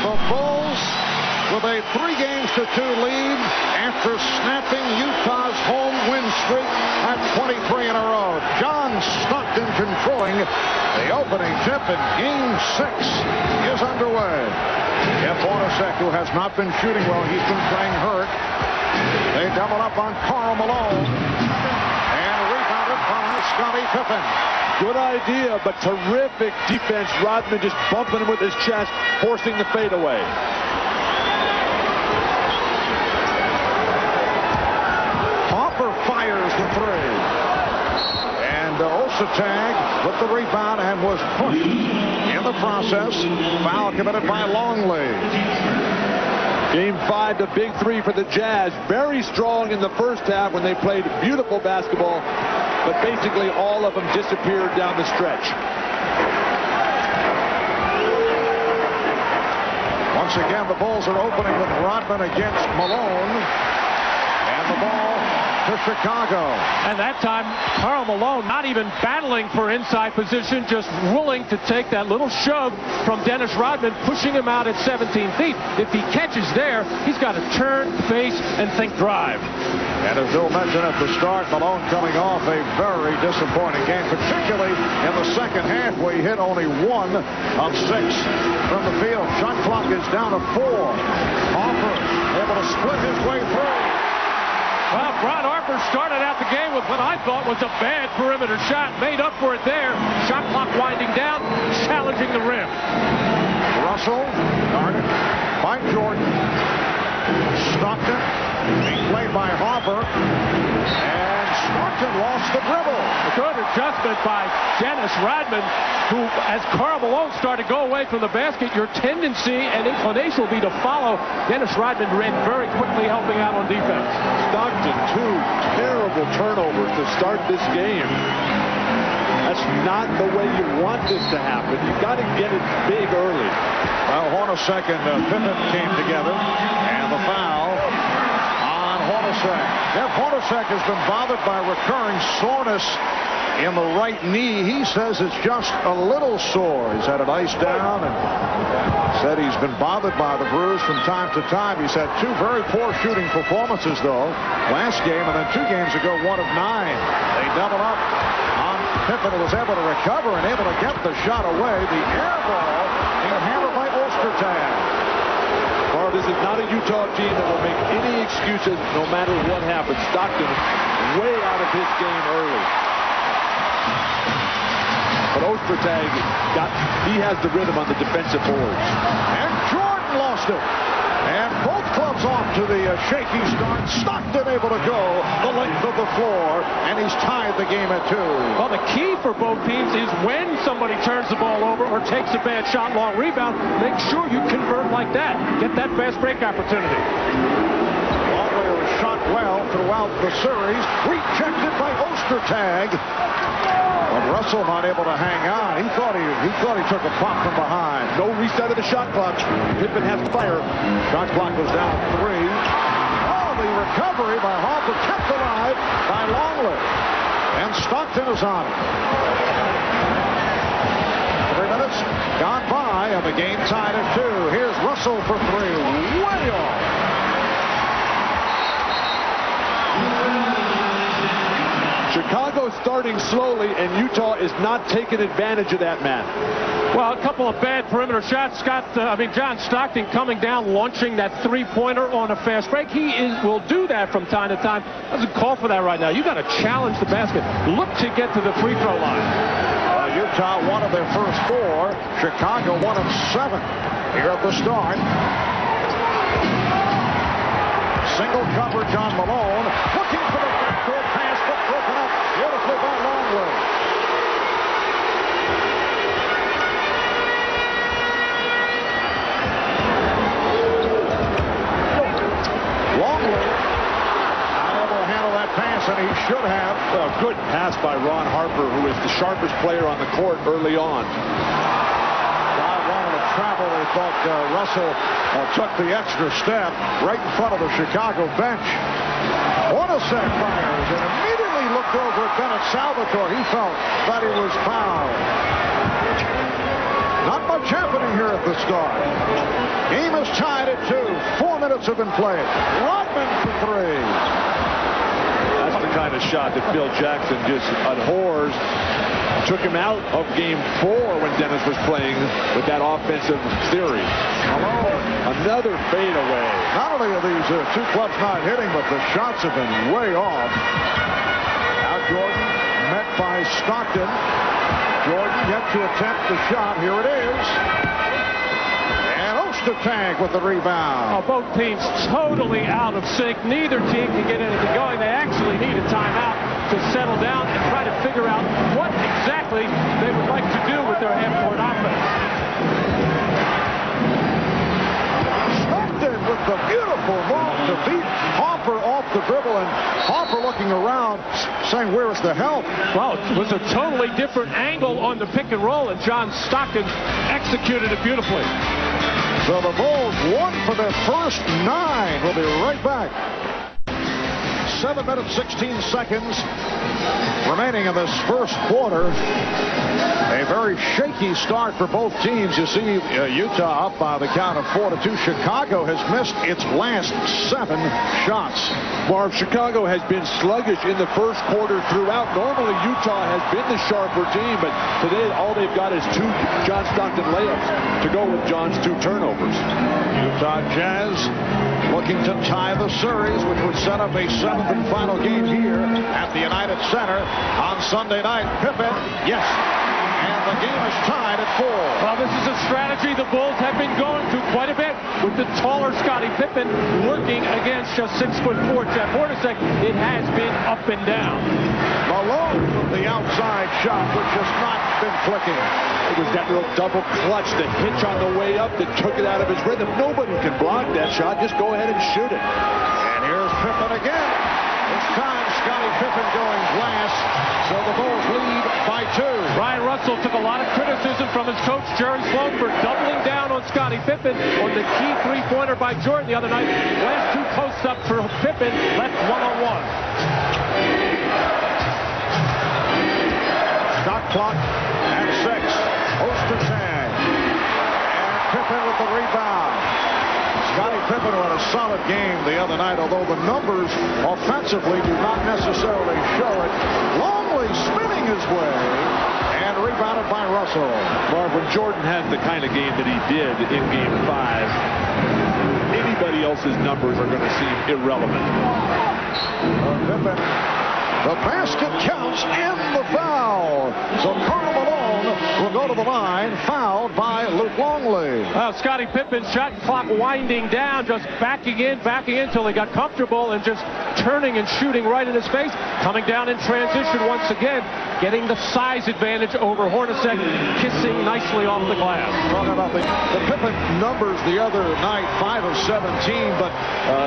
The Bulls with a 3-2 lead after snapping Utah's home win streak at 23 in a row. John Stockton controlling the opening tip, and Game 6 is underway. Jeff Hornacek, who has not been shooting well, he's been playing hurt. They double up on Karl Malone and rebounded by Scottie Pippen. Good idea, but terrific defense. Rodman just bumping him with his chest, forcing the fadeaway. Hopper fires the three. And Osatag with the rebound and was pushed in the process. Foul committed by Longley. Game 5, the big 3 for the Jazz. Very strong in the first half when they played beautiful basketball, but basically all of them disappeared down the stretch. Once again, the Bulls are opening with Rodman against Malone. And the ball to Chicago. And that time, Karl Malone not even battling for inside position, just willing to take that little shove from Dennis Rodman, pushing him out at 17 feet. If he catches there, he's got to turn, face, and think drive. And as Bill mentioned at the start, Malone coming off a very disappointing game, particularly in the second half where he hit only 1 of 6 from the field. Shot clock is down to 4. Harper able to split his way through. Well, Ron Harper started out the game with what I thought was a bad perimeter shot. Made up for it there. Shot clock winding down, challenging the rim. Russell guarded by Jordan. Stockton being played by Harper. And Stockton lost the dribble. A good adjustment by Dennis Rodman, who, as Karl Malone started to go away from the basket, your tendency and inclination will be to follow. Dennis Rodman ran very quickly, helping out on defense. Stockton, 2 terrible turnovers to start this game. That's not the way you want this to happen. You've got to get it big early. Well, Hornacek and Pippen came together, and the foul on Hornacek. Jeff Hornacek has been bothered by recurring soreness in the right knee. He says it's just a little sore. He's had it iced down and said he's been bothered by the bruise from time to time. He's had 2 very poor shooting performances, though, last game, and then 2 games ago, 1 of 9. They double up on Pippen, who was able to recover and able to get the shot away. The air ball being handled by Ostertag. Well, this is not a Utah team that will make any excuses no matter what happens. Stockton way out of his game early. But Ostertag he has the rhythm on the defensive boards. And Jordan lost it. And both clubs off to the shaky start. Stockton able to go the length of the floor, and he's tied the game at 2. Well, the key for both teams is when somebody turns the ball over or takes a bad shot, long rebound, make sure you convert like that. Get that fast break opportunity. Longley was shot well throughout the series. Rejected by Ostertag. But Russell not able to hang on. He thought he took a pop from behind. No reset of the shot clock. Pippen has to fire. Shot clock was down 3. Oh, the recovery by Harper kept alive by Longley. And Stockton is on it. 3 minutes gone by, and the game tied at 2. Here's Russell for 3. Way off. Chicago starting slowly, and Utah is not taking advantage of that, man. Well, a couple of bad perimeter shots. John Stockton coming down, launching that 3-pointer on a fast break. Will do that from time to time. Doesn't call for that right now. You got to challenge the basket. Look to get to the free throw line. Utah won of their first 4. Chicago 1 of 7 here at the start. Single coverage on Malone. Looking for the backdoor pass, but broken up beautifully by Longley. Longley unable to handle that pass, and he should have. A good pass by Ron Harper, who is the sharpest player on the court early on. Travel, they thought Russell took the extra step right in front of the Chicago bench. Hornacek fires and immediately looked over at Bennett Salvatore. He felt that he was fouled. Not much happening here at the start. Game is tied at 2. 4 minutes have been played. Rodman for 3. That's the kind of shot that Phil Jackson just abhors. Took him out of Game 4 when Dennis was playing with that offensive theory. Another fadeaway. Not only are these two clubs not hitting, but the shots have been way off. Now Jordan met by Stockton. Jordan yet to attempt the shot. Here it is. And Ostertag with the rebound. Both teams totally out of sync. Neither team can get anything going. They actually need a timeout to settle down and try to figure out what exactly they would like to do with their half-court offense. Stockton with the beautiful ball to beat Harper off the dribble, and Harper looking around saying, where is the help? Well, it was a totally different angle on the pick and roll, and John Stockton executed it beautifully. So the Bulls won for their first 9. We'll be right back. 7 minutes, 16 seconds remaining in this first quarter. A very shaky start for both teams. You see Utah up by the count of 4-2. Chicago has missed its last 7 shots. Marv, Chicago has been sluggish in the first quarter throughout. Normally Utah has been the sharper team, but today all they've got is 2 John Stockton layups to go with John's 2 turnovers. Utah Jazz looking to tie the series, which would set up a 7th and final game here at the United Center on Sunday night. Pippen, yes. And the game is tied at 4. Well, this is a strategy the Bulls have been going through quite a bit with the taller Scottie Pippen working against just 6'4" Jeff Hornacek. It has been up and down. Malone with the outside shot, which has not been clicking. It was that little double clutch, the hitch on the way up that took it out of his rhythm. Nobody can block that shot. Just go ahead and shoot it. And here's Pippen again. This time Scottie Pippen going glass. So the Bulls lead by 2. Brian Russell took a lot of criticism from his coach Jerry Sloan for doubling down on Scottie Pippen on the key three-pointer by Jordan the other night. Last 2 posts up for Pippen, left one-on-one. Shot clock at 6. Ostertag. And Pippen with the rebound. Scottie Pippen had a solid game the other night, although the numbers offensively do not necessarily show it. Longley spinning his way and rebounded by Russell. Marv, when Jordan had the kind of game that he did in Game 5, anybody else's numbers are going to seem irrelevant. Pippen, the basket counts and the foul. So Karl Malone will go to the line, fouled by Luke Longley. Scottie Pippen's shot clock winding down, just backing in until he got comfortable and just turning and shooting right in his face. Coming down in transition once again, getting the size advantage over Hornacek, kissing nicely off the glass. Talking about the Pippen numbers the other night, 5 of 17, but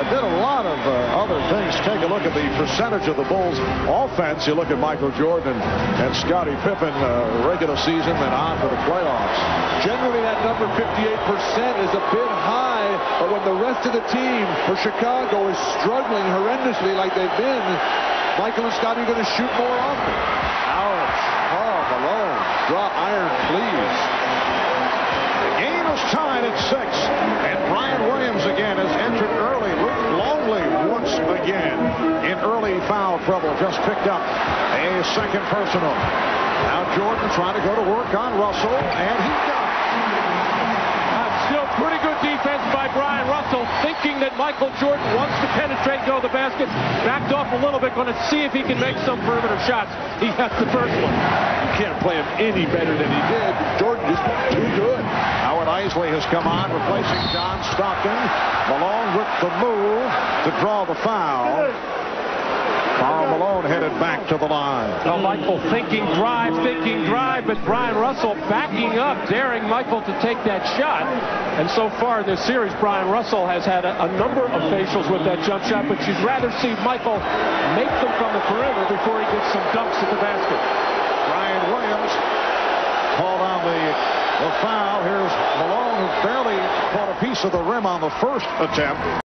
did a lot of other things. Take a look at the percentage of the Bulls' offense. You look at Michael Jordan and Scottie Pippen, regular season, then on to the playoffs. Generally, that number 58% is a bit high, but when the rest of the team for Chicago is struggling horrendously like they've been, Michael and Scottie are going to shoot more often. Ouch. Karl Malone. Draw iron, please. The game is tied at 6, and Brian Williams again has entered early. Luke Longley once again in early foul trouble, just picked up a second personal. Now Jordan trying to go to work on Russell, and he got it. Still pretty good defense by Brian Russell, thinking that Michael Jordan wants to penetrate and go to the basket. Backed off a little bit, going to see if he can make some perimeter shots. He got the first one. You can't play him any better than he did. Jordan just too good. Howard Eisley has come on, replacing John Stockton. Malone with the move to draw the foul. Karl Malone headed back to the line. Well, Michael thinking drive, but Brian Russell backing up, daring Michael to take that shot. And so far in this series, Brian Russell has had a number of facials with that jump shot, but you'd rather see Michael make them from the perimeter before he gets some dunks at the basket. Brian Williams called on the foul. Here's Malone, who barely caught a piece of the rim on the first attempt.